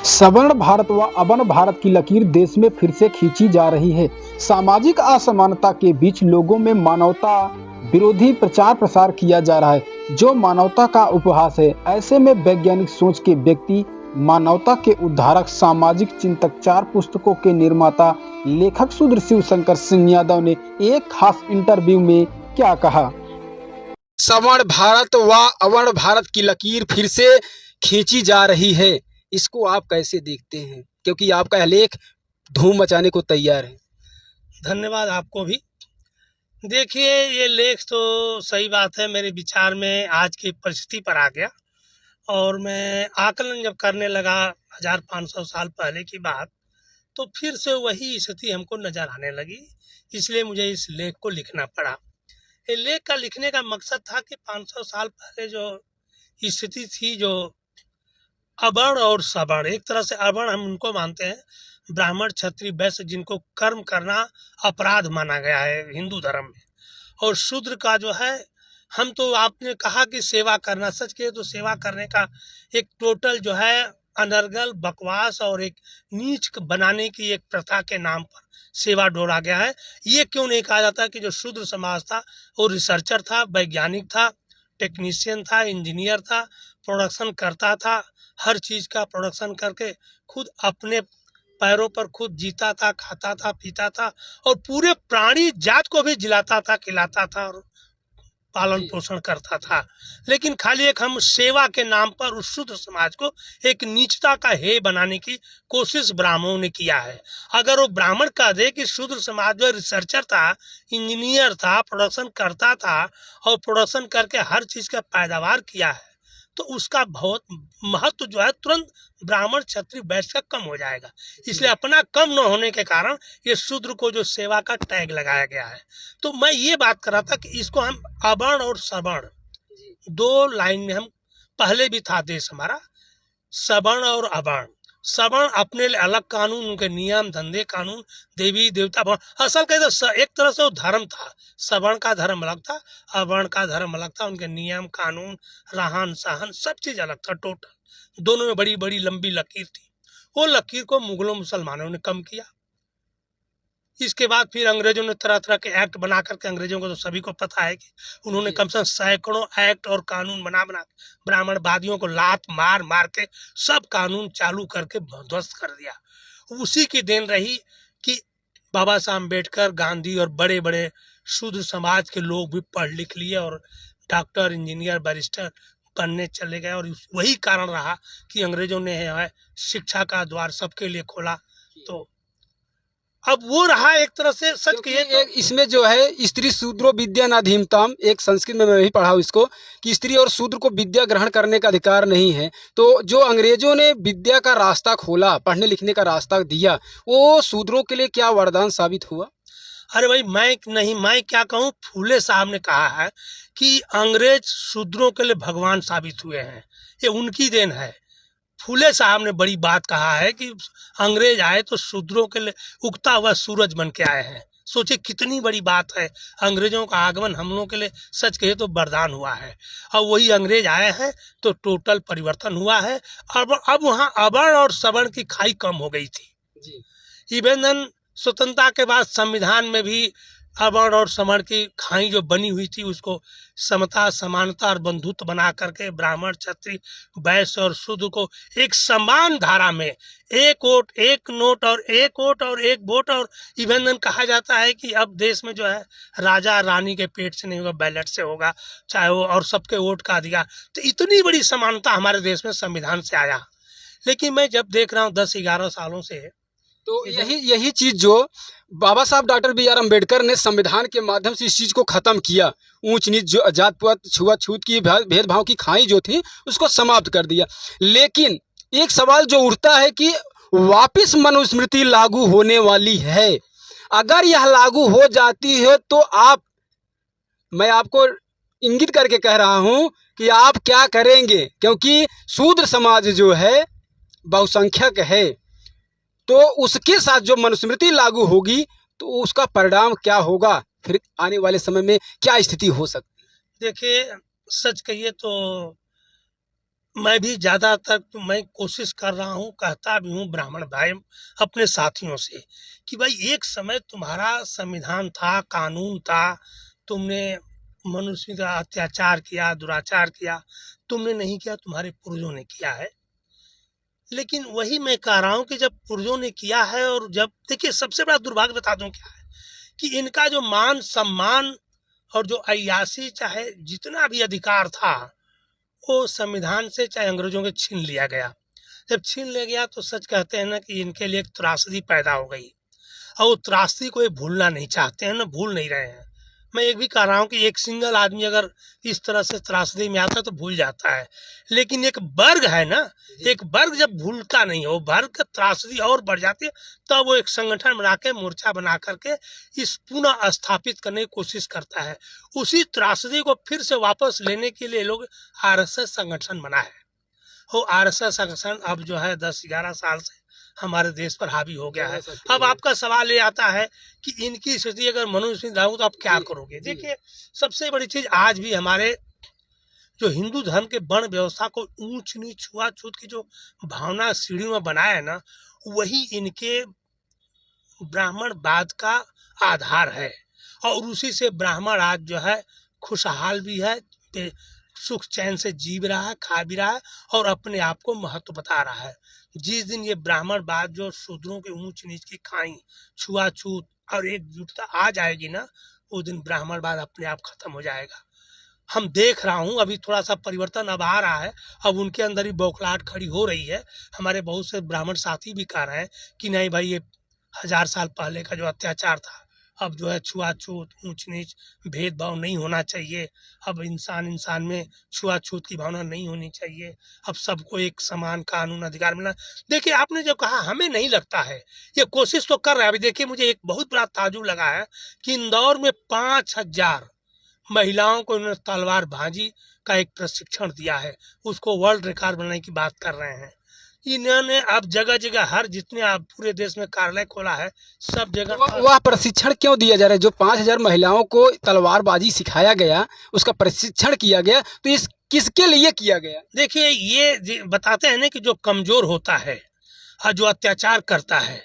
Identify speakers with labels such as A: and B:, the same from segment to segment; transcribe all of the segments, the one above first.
A: सवर्ण भारत व अवर्ण भारत की लकीर देश में फिर से खींची जा रही है। सामाजिक असमानता के बीच लोगों में मानवता विरोधी प्रचार प्रसार किया जा रहा है, जो मानवता का उपहास है। ऐसे में वैज्ञानिक सोच के व्यक्ति, मानवता के उद्धारक, सामाजिक चिंतक, 4 पुस्तकों के निर्माता लेखक शूद्र शिवशंकर सिंह यादव ने एक खास इंटरव्यू में क्या कहा। सवर्ण भारत व अवर्ण भारत की लकीर फिर से खींची जा रही है, इसको आप कैसे देखते हैं, क्योंकि आपका यह लेख धूम मचाने को तैयार है।
B: धन्यवाद आपको भी। देखिए, ये लेख तो सही बात है, मेरे विचार में आज की परिस्थिति पर आ गया और मैं आकलन जब करने लगा 1500 साल पहले की बात, तो फिर से वही स्थिति हमको नज़र आने लगी। इसलिए मुझे इस लेख को लिखना पड़ा। ये लेख का लिखने का मकसद था कि 500 साल पहले जो स्थिति थी, जो अवर्ण और सवर्ण, एक तरह से अवर्ण हम उनको मानते हैं, ब्राह्मण, क्षत्रिय, वैश्य, जिनको कर्म करना अपराध माना गया है हिंदू धर्म में, और शूद्र का जो है, हम तो आपने कहा कि सेवा करना, सच कहे तो सेवा करने का एक टोटल जो है अनर्गल, बकवास और एक नीच बनाने की एक प्रथा के नाम पर सेवा डोरा गया है। ये क्यों नहीं कहा जाता कि जो शूद्र समाज था वो रिसर्चर था, वैज्ञानिक था, टेक्नीशियन था, इंजीनियर था, प्रोडक्शन करता था, हर चीज़ का प्रोडक्शन करके खुद अपने पैरों पर खुद जीता था, खाता था, पीता था और पूरे प्राणी जात को भी जिलाता था, खिलाता था और पालन पोषण करता था। लेकिन खाली एक हम सेवा के नाम पर उस शूद्र समाज को एक नीचता का हेय बनाने की कोशिश ब्राह्मणों ने किया है। अगर वो ब्राह्मण कह दे कि शूद्र समाज जो रिसर्चर था, इंजीनियर था, प्रोडक्शन करता था और प्रोडक्शन करके हर चीज़ का पैदावार किया है, तो उसका बहुत महत्व जो है तुरंत ब्राह्मण, क्षत्रिय, वैश्य का कम हो जाएगा। इसलिए अपना कम न होने के कारण ये शूद्र को जो सेवा का टैग लगाया गया है। तो मैं ये बात कर रहा था कि इसको हम अवर्ण और सवर्ण दो लाइन में, हम पहले भी था देश हमारा सवर्ण और अवर्ण। सवर्ण अपने लिए अलग कानून, उनके नियम धंधे कानून, देवी देवता, असल कहे तो एक तरह से वो धर्म था। सवर्ण का धर्म अलग था, अवर्ण का धर्म अलग था, उनके नियम कानून, रहन सहन सब चीज़ अलग था। टोटल दोनों में बड़ी बड़ी लंबी लकीर थी। वो लकीर को मुगलों मुसलमानों ने कम किया। इसके बाद फिर अंग्रेजों ने तरह तरह के एक्ट बना करके, अंग्रेजों को तो सभी को पता है कि उन्होंने कम से कम सैकड़ों एक्ट और कानून बना बना के ब्राह्मणवादियों को लात मार मार के सब कानून चालू करके ध्वस्त कर दिया। उसी की देन रही कि बाबा साहब अम्बेडकर, गांधी और बड़े बड़े शूद्र समाज के लोग भी पढ़ लिख लिए और डॉक्टर, इंजीनियर, बैरिस्टर बनने चले गए। और वही कारण रहा कि अंग्रेजों ने है शिक्षा का द्वार सबके लिए खोला। तो अब वो रहा एक तरह से, सच कहिए तो
A: इसमें जो है स्त्री शूद्रो विद्या नाधीनताम, एक संस्कृत में मैं भी पढ़ा हूँ इसको, कि स्त्री और शूद्र को विद्या ग्रहण करने का अधिकार नहीं है। तो जो अंग्रेजों ने विद्या का रास्ता खोला, पढ़ने लिखने का रास्ता दिया, वो शूद्रों के लिए क्या वरदान साबित हुआ।
B: अरे भाई, मैं क्या कहूँ, फूले साहब ने कहा है कि अंग्रेज शूद्रों के लिए भगवान साबित हुए हैं। ये उनकी देन है। फूले साहब ने बड़ी बात कहा है कि अंग्रेज आए तो शूद्रों के लिए उगता हुआ सूरज बन के आए हैं। सोचे कितनी बड़ी बात है। अंग्रेजों का आगमन हम लोगों के लिए सच कहे तो वरदान हुआ है। अब वही अंग्रेज आए हैं तो टोटल परिवर्तन हुआ है। अब वहाँ अवर्ण और सवर्ण की खाई कम हो गई थी। इवन स्वतंत्रता के बाद संविधान में भी अवर्ण और सवर्ण की खाई जो बनी हुई थी, उसको समता, समानता और बंधुत्व बना करके ब्राह्मण, क्षत्रिय, वैश्य और शूद्र को एक समान धारा में एक वोट, एक नोट और एक वोट और एक वोट। और इवन कहा जाता है कि अब देश में जो है राजा रानी के पेट से नहीं होगा, बैलेट से होगा, चाहे वो, और सबके वोट का अधिकार। तो इतनी बड़ी समानता हमारे देश में संविधान से आया। लेकिन मैं जब देख रहा हूँ 10-11 सालों से,
A: तो यही चीज जो बाबा साहब डॉक्टर बी.आर. अम्बेडकर ने संविधान के माध्यम से इस चीज को खत्म किया, ऊंच नीच, जो जात पात, छुआछूत की, भेदभाव की खाई जो थी, उसको समाप्त कर दिया। लेकिन एक सवाल जो उठता है कि वापिस मनुस्मृति लागू होने वाली है। अगर यह लागू हो जाती है तो मैं आपको इंगित करके कह रहा हूं कि आप क्या करेंगे, क्योंकि शूद्र समाज जो है बहुसंख्यक है, तो उसके साथ जो मनुस्मृति लागू होगी तो उसका परिणाम क्या होगा, फिर आने वाले समय में क्या स्थिति हो सकती है।
B: देखिए, सच कहिए तो मैं भी ज़्यादातर तो मैं कोशिश कर रहा हूँ, कहता भी हूँ ब्राह्मण भाई अपने साथियों से कि भाई एक समय तुम्हारा संविधान था, कानून था, तुमने मनुष्य का अत्याचार किया, दुराचार किया, तुमने नहीं किया, तुम्हारे पूर्वजों ने किया है। लेकिन वही मैं कह रहा हूँ कि जब पूर्वजों ने किया है, और जब देखिए सबसे बड़ा दुर्भाग्य बता दूं क्या है कि इनका जो मान सम्मान और जो अय्यासी चाहे जितना भी अधिकार था, वो संविधान से चाहे अंग्रेजों के छीन लिया गया। जब छीन लिया गया तो सच कहते हैं ना कि इनके लिए एक त्रासदी पैदा हो गई, और वो त्रासदी को ये भूलना नहीं चाहते हैं ना, भूल नहीं रहे हैं। मैं एक भी कह रहा हूँ कि एक सिंगल आदमी अगर इस तरह से त्रासदी में आता है तो भूल जाता है, लेकिन एक वर्ग है ना, एक वर्ग जब भूलता नहीं हो, वर्ग का त्रासदी और बढ़ जाती है, तब वो एक संगठन बना के, मोर्चा बना करके इस पुनः स्थापित करने की कोशिश करता है। उसी त्रासदी को फिर से वापस लेने के लिए लोग आरएसएस संगठन बना है। वो आरएसएस संगठन अब जो है 10-11 साल से हमारे देश पर हावी हो गया है। अब आपका सवाल ये आता है कि इनकी स्थिति अगर मनुष्य सिंह हो तो आप क्या करोगे? देखिए सबसे बड़ी चीज आज भी हमारे जो हिंदू धर्म के वर्ण व्यवस्था को ऊंच नीच छुआछूत की जो भावना सीढ़ी में बनाया है ना, वही इनके ब्राह्मणवाद का आधार है, और उसी से ब्राह्मण आज जो है खुशहाल भी है, सुख चैन से जी भी रहा है, खा भी रहा है, और अपने आप को महत्व बता रहा है। जिस दिन ये ब्राह्मणवाद जो शूद्रों के ऊंच नीच की खाई, छुआछूत और एकजुटता आ जाएगी ना, उस दिन ब्राह्मणवाद अपने आप खत्म हो जाएगा। हम देख रहा हूँ अभी थोड़ा सा परिवर्तन अब आ रहा है, अब उनके अंदर ही बौखलाहट खड़ी हो रही है। हमारे बहुत से ब्राह्मण साथी भी कह रहे हैं कि नहीं भाई, ये 1000 साल पहले का जो अत्याचार था, अब जो है छुआछूत, ऊंच नीच, भेदभाव नहीं होना चाहिए। अब इंसान इंसान में छुआछूत की भावना नहीं होनी चाहिए। अब सबको एक समान कानून अधिकार मिलना। देखिए आपने जो कहा, हमें नहीं लगता है, ये कोशिश तो कर रहा है। अभी देखिए मुझे एक बहुत बड़ा ताजुब लगा है कि इंदौर में 5000 महिलाओं को इन्होंने तलवार भांजी का एक प्रशिक्षण दिया है, उसको वर्ल्ड रिकॉर्ड बनाने की बात कर रहे हैं। इन्होंने अब जगह जगह हर जितने आप पूरे देश में कार्यालय खोला है, सब जगह
A: वह प्रशिक्षण क्यों दिया जा रहा है? जो 5000 महिलाओं को तलवारबाजी सिखाया गया, उसका प्रशिक्षण किया गया, तो इस किसके लिए किया गया?
B: देखिए ये बताते हैं ना कि जो कमजोर होता है और जो अत्याचार करता है,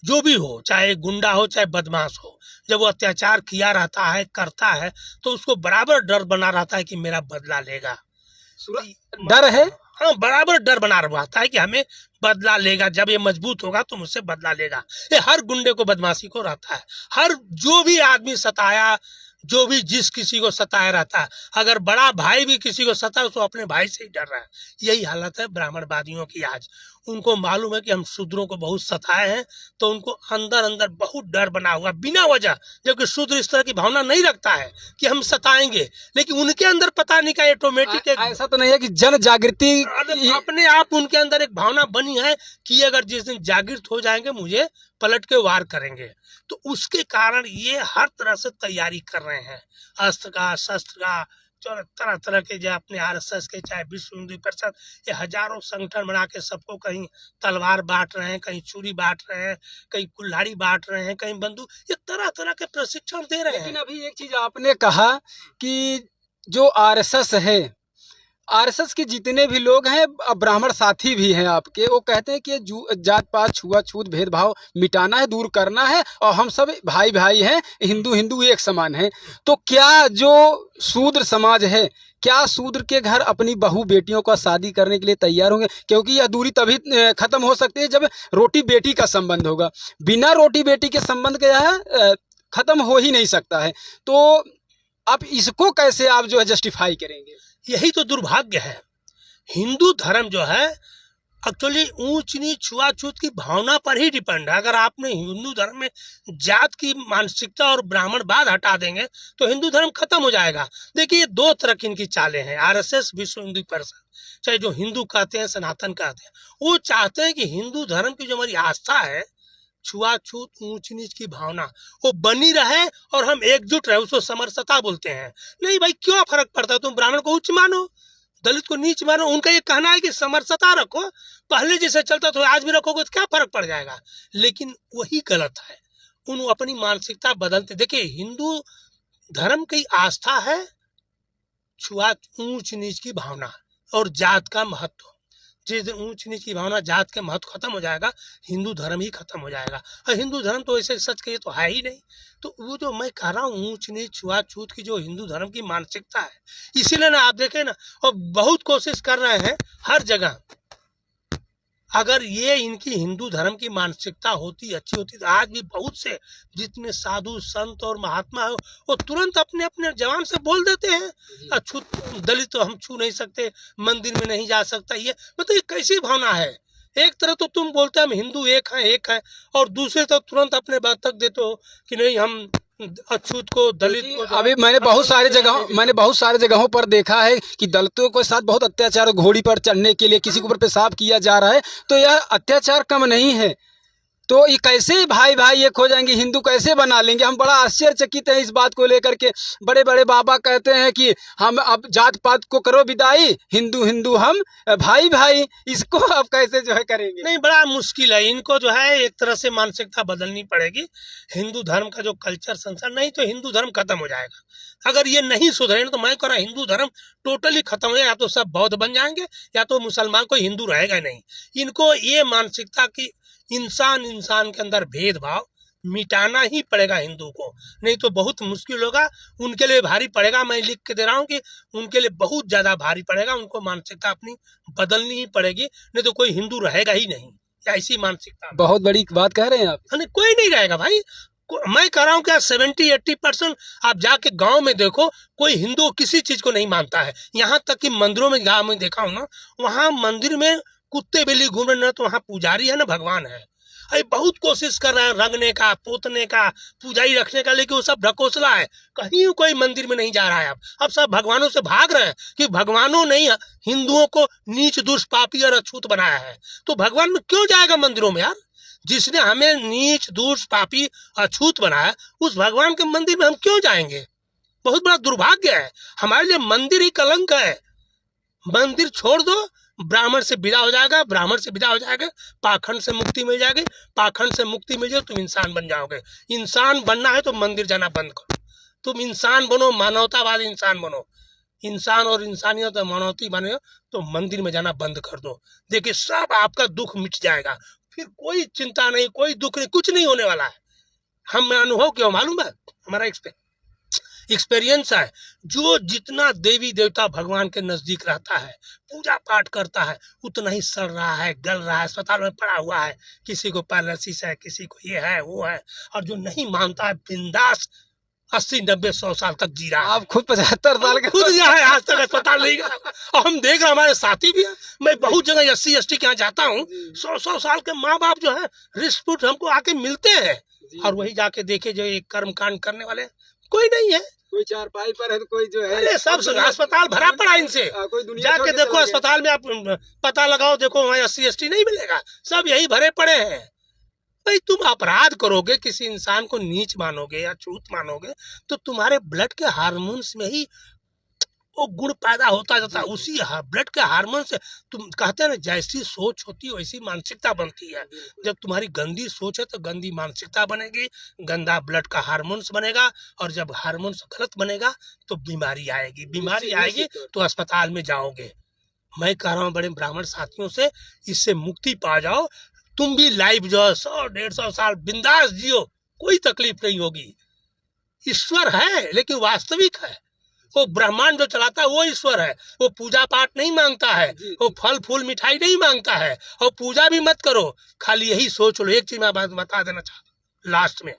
B: जो भी हो, चाहे गुंडा हो चाहे बदमाश हो, जब वो अत्याचार किया रहता है, करता है, तो उसको बराबर डर बना रहता है कि मेरा बदला लेगा।
A: डर है,
B: हाँ, बराबर डर बना रहता है कि हमें बदला लेगा, जब ये मजबूत होगा तो मुझसे बदला लेगा। ये हर गुंडे को, बदमाशी को रहता है। हर जो भी आदमी सताया, जो भी जिस किसी को सताया रहता है, अगर बड़ा भाई भी किसी को सताए तो अपने भाई से ही डर रहा है। यही हालत है ब्राह्मणवादियों की आज। उनको मालूम है कि हम शूद्रों को बहुत सताए हैं, तो उनको अंदर अंदर बहुत डर बना हुआ बिना वजह, जबकि शूद्र इस तरह की भावना नहीं रखता है कि हम सताएंगे, लेकिन उनके अंदर पता नहीं का ऑटोमेटिक
A: ऐसा तो नहीं है कि जन जागृति
B: अपने आप उनके अंदर एक भावना बनी है कि अगर जिस दिन जागृत हो जाएंगे मुझे पलट के वार करेंगे, तो उसके कारण ये हर तरह से तैयारी कर रहे हैं, अस्त्र का, शस्त्र का, तरह तरह के, जो अपने आरएसएस के, चाहे विश्व हिंदू परिषद, ये हजारों संगठन बना के सबको कहीं तलवार बांट रहे हैं, कहीं छुरी बांट रहे हैं, कहीं कुल्हाड़ी बांट रहे हैं, कहीं बंदूक, ये तरह तरह के प्रशिक्षण दे रहे हैं।
A: लेकिन अभी एक चीज आपने कहा कि जो आरएसएस है, आरएसएस के जितने भी लोग हैं, ब्राह्मण साथी भी हैं आपके, वो कहते हैं कि जात पात, छुआछूत, भेदभाव मिटाना है, दूर करना है, और हम सब भाई भाई हैं, हिंदू हिंदू एक समान हैं। तो क्या जो शूद्र समाज है, क्या शूद्र के घर अपनी बहू बेटियों का शादी करने के लिए तैयार होंगे? क्योंकि यह दूरी तभी खत्म हो सकती है जब रोटी बेटी का संबंध होगा। बिना रोटी बेटी के संबंध के यह खत्म हो ही नहीं सकता है। तो आप इसको कैसे आप जो है जस्टिफाई करेंगे?
B: यही तो दुर्भाग्य है। हिंदू धर्म जो है एक्चुअली ऊंच नीच, छुआछूत की भावना पर ही डिपेंड है। अगर आपने हिंदू धर्म में जात की मानसिकता और ब्राह्मणवाद हटा देंगे तो हिंदू धर्म खत्म हो जाएगा। देखिए दो तरह की इनकी चालें हैं। आरएसएस, विश्व हिंदू परिषद, चाहे जो हिंदू कहते हैं, सनातन कहते हैं, वो चाहते हैं कि हिंदू धर्म की जो हमारी आस्था है, छुआछूत, ऊंच नीच की भावना, वो बनी रहे और हम एकजुट रहे, उसको समरसता बोलते हैं। नहीं भाई, क्यों फर्क पड़ता है? तुम ब्राह्मण को उच्च मानो, दलित को नीच मानो। उनका ये कहना है कि समरसता रखो, पहले जैसे चलता तो आज भी रखोगे तो क्या फर्क पड़ जाएगा। लेकिन वही गलत है, उन अपनी मानसिकता बदलते। देखिए हिंदू धर्म की आस्था है छुआ, ऊंच नीच की भावना, और जात का महत्व। जिस दिन ऊंच नीच की भावना, जात के महत्व खत्म हो जाएगा, हिंदू धर्म ही खत्म हो जाएगा। और हिंदू धर्म तो ऐसे सच कहिए तो है ही नहीं। तो वो जो मैं कह रहा हूँ ऊंच नीच छुआछूत की जो हिंदू धर्म की मानसिकता है, इसीलिए ना आप देखें ना, और बहुत कोशिश कर रहे हैं हर जगह। अगर ये इनकी हिंदू धर्म की मानसिकता होती, अच्छी होती, तो आज भी बहुत से जितने साधु संत और महात्मा है वो तुरंत अपने अपने जवान से बोल देते हैं, अछूत दलित तो हम छू नहीं सकते, मंदिर में नहीं जा सकता। ये मतलब ये कैसी भावना है? एक तरह तो तुम बोलते हैं हम हिंदू एक हैं, और दूसरे तरफ तुरंत अपने बात तक देते हो कि नहीं हम अछूत को, दलित को।
A: अभी मैंने बहुत सारे जगहों पर देखा है कि दलितों के साथ बहुत अत्याचार, घोड़ी पर चढ़ने के लिए किसी के ऊपर पेशाब किया जा रहा है। तो यह अत्याचार कम नहीं है। तो ये कैसे भाई भाई एक हो जाएंगे, हिंदू कैसे बना लेंगे? हम बड़ा आश्चर्यचकित हैं इस बात को लेकर के। बड़े बड़े बाबा कहते हैं कि हम अब जात पात को करो विदाई, हिंदू हिंदू हम भाई भाई। इसको अब कैसे जो है करेंगे?
B: नहीं, बड़ा मुश्किल है। इनको जो है एक तरह से मानसिकता बदलनी पड़ेगी। हिंदू धर्म का जो कल्चर संसार, नहीं तो हिंदू धर्म खत्म हो जाएगा। अगर ये नहीं सुधरे तो मैं कह रहा हिंदू धर्म टोटली खत्म हो जाए। या तो सब बौद्ध बन जाएंगे या तो मुसलमान, कोई हिंदू रहेगा नहीं। इनको ये मानसिकता की इंसान इंसान के अंदर भेदभाव मिटाना ही पड़ेगा हिंदू को, नहीं तो बहुत मुश्किल होगा। उनके लिए भारी पड़ेगा। मैं लिख के दे रहा हूँ कि उनके लिए बहुत ज्यादा भारी पड़ेगा। उनको मानसिकता अपनी बदलनी ही पड़ेगी, नहीं तो कोई हिंदू रहेगा ही नहीं। ऐसी मानसिकता
A: बहुत बड़ी बात कह रहे हैं आप।
B: नहीं, कोई नहीं रहेगा भाई। मैं कह रहा हूँ क्या 70-80% आप जाके गांव में देखो, कोई हिंदू किसी चीज को नहीं मानता है। यहाँ तक कि मंदिरों में गाँव में देखा हूँ ना, वहाँ मंदिर में कुत्ते बिल्ली घूम रहे, तो वहाँ पुजारी है ना भगवान है। अरे बहुत कोशिश कर रहे हैं रंगने का, पोतने का, पुजारी रखने का, लेकिन वो सब ढकोसला है। कहीं कोई मंदिर में नहीं जा रहा है। अब सब भगवानों से भाग रहे हैं कि भगवानों ने हिंदुओं को नीच दुष्ट पापी और अछूत बनाया है। तो भगवान में क्यों जाएगा मंदिरों में यार? जिसने हमें नीच दुष्ट पापी अछूत बनाया, उस भगवान के मंदिर में हम क्यों जाएंगे? बहुत बड़ा दुर्भाग्य है। हमारे लिए मंदिर ही कलंक है। मंदिर छोड़ दो, ब्राह्मण से विदा हो जाएगा, ब्राह्मण से विदा हो जाएगा, पाखंड से मुक्ति मिल जाएगी, पाखंड से मुक्ति मिल जाए तुम इंसान बन जाओगे। इंसान बनना है तो मंदिर जाना बंद करो। तुम इंसान बनो, मानवतावादी इंसान बनो। इंसान और इंसानियत और मानवती बने तो मंदिर में जाना बंद कर दो। देखिए सब आपका दुख मिट जाएगा। फिर कोई चिंता नहीं, कोई दुख नहीं, कुछ नहीं होने वाला है। हमें अनुभव क्यों मालूम है, हमारा एक्सपीरियंस है। जो जितना देवी देवता भगवान के नजदीक रहता है, पूजा पाठ करता है, उतना ही सड़ रहा है, गल रहा है, अस्पताल में पड़ा हुआ है। किसी को पैरालिसिस है, किसी को ये है वो है। और जो नहीं मानता है बिंदास 80-90-100 साल तक जी रहा है।
A: आप खुद 75 साल के
B: खुद है, आज तक अस्पताल नहीं गया। और हम देख रहे हमारे साथी भी हैं। मैं बहुत जगह SC ST के यहाँ जाता हूँ, 100-100 साल के माँ बाप जो है रिस्क हमको आके मिलते हैं। और वही जाके देखे जो एक कर्म कांड करने वाले कोई नहीं है।
A: कोई चारपाई पर है तो कोई जो है,
B: अरे सब अस्पताल भरा पड़ा इनसे। जाके देखो अस्पताल में, आप पता लगाओ, देखो वहाँ SC ST नहीं मिलेगा, सब यही भरे पड़े हैं। भाई तुम अपराध करोगे, किसी इंसान को नीच मानोगे या छूत मानोगे, तो तुम्हारे ब्लड के हार्मोन्स में ही वो गुण पैदा होता जाता है। उसी ब्लड के हार्मोन से, तुम कहते हैं ना, जैसी सोच होती है वैसी मानसिकता बनती है। जब तुम्हारी गंदी सोच है तो गंदी मानसिकता बनेगी, गंदा ब्लड का हार्मोन्स बनेगा, और जब हार्मोन्स गलत बनेगा तो बीमारी आएगी। बीमारी आएगी तो अस्पताल में जाओगे। मैं कह रहा हूँ बड़े ब्राह्मण साथियों से, इससे मुक्ति पा जाओ। तुम भी लाइफ जो 100-150 साल बिंदास जियो, कोई तकलीफ नहीं होगी। ईश्वर है लेकिन वास्तविक है। वो ब्रह्मांड जो चलाता है वो ईश्वर है। वो पूजा पाठ नहीं मांगता है, वो फल फूल मिठाई नहीं मांगता है, और पूजा भी मत करो। खाली यही सोच लो। एक चीज मैं बता देना चाहता हूँ लास्ट में,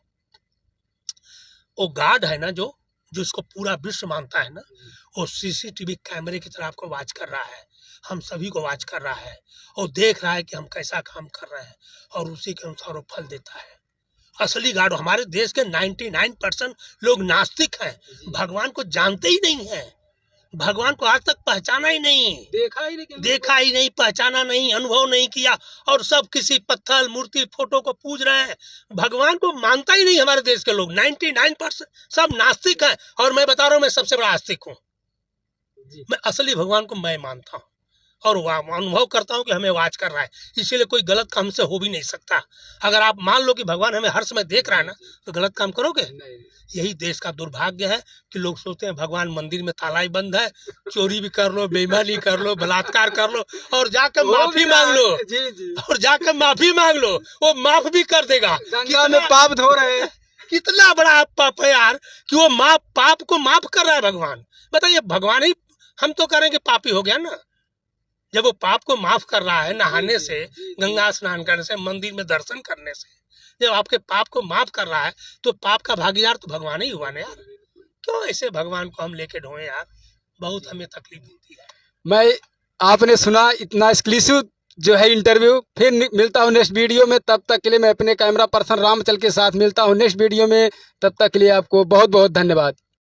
B: वो गॉड है ना जो जिसको पूरा विश्व मानता है ना, वो CCTV कैमरे की तरह आपको वॉच कर रहा है, हम सभी को वॉच कर रहा है, और देख रहा है कि हम कैसा काम कर रहे हैं, और उसी के अनुसार वो फल देता है। असली गॉड। हमारे देश के 99% लोग नास्तिक हैं, भगवान को जानते ही नहीं है, भगवान को आज तक पहचाना ही नहीं, देखा ही नहीं, पहचाना नहीं, अनुभव नहीं किया, और सब किसी पत्थर मूर्ति फोटो को पूज रहे हैं। भगवान को मानता ही नहीं हमारे देश के लोग। 99% सब नास्तिक हैं। और मैं बता रहा हूँ, मैं सबसे बड़ा आस्तिक हूँ। मैं असली भगवान को मैं मानता हूँ। और अनुभव करता हूँ कि हमें वाच कर रहा है, इसीलिए कोई गलत काम से हो भी नहीं सकता। अगर आप मान लो कि भगवान हमें हर समय देख रहा है ना, तो गलत काम करोगे? यही देश का दुर्भाग्य है कि लोग सोचते हैं भगवान मंदिर में ताला ही बंद है, चोरी भी कर लो, बेईमानी कर लो, बलात्कार कर लो और जाकर माफी मांग लो।
A: जी जी,
B: और जाकर माफी मांग लो, वो माफ भी कर देगा।
A: गंगा में पाप धो रहे हैं।
B: कितना बड़ा पाप है यार कि वो पाप को माफ कर रहा है भगवान। बताइए, भगवान ही हम तो करेंगे पापी हो गया ना, जब वो पाप को माफ कर रहा है नहाने से, गंगा स्नान करने से, मंदिर में दर्शन करने से, जब आपके पाप को माफ कर रहा है तो पाप का भागीदार तो भगवान ही हुआ ना यार। क्यों ऐसे भगवान को हम लेके ढोए यार, बहुत हमें तकलीफ होती है।
A: मैं आपने सुना इतना एक्सक्लूसिव जो है इंटरव्यू। फिर मिलता हूँ नेक्स्ट वीडियो में, तब तक के लिए मैं अपने कैमरा पर्सन रामचल के साथ मिलता हूँ नेक्स्ट वीडियो में। तब तक के लिए आपको बहुत बहुत धन्यवाद।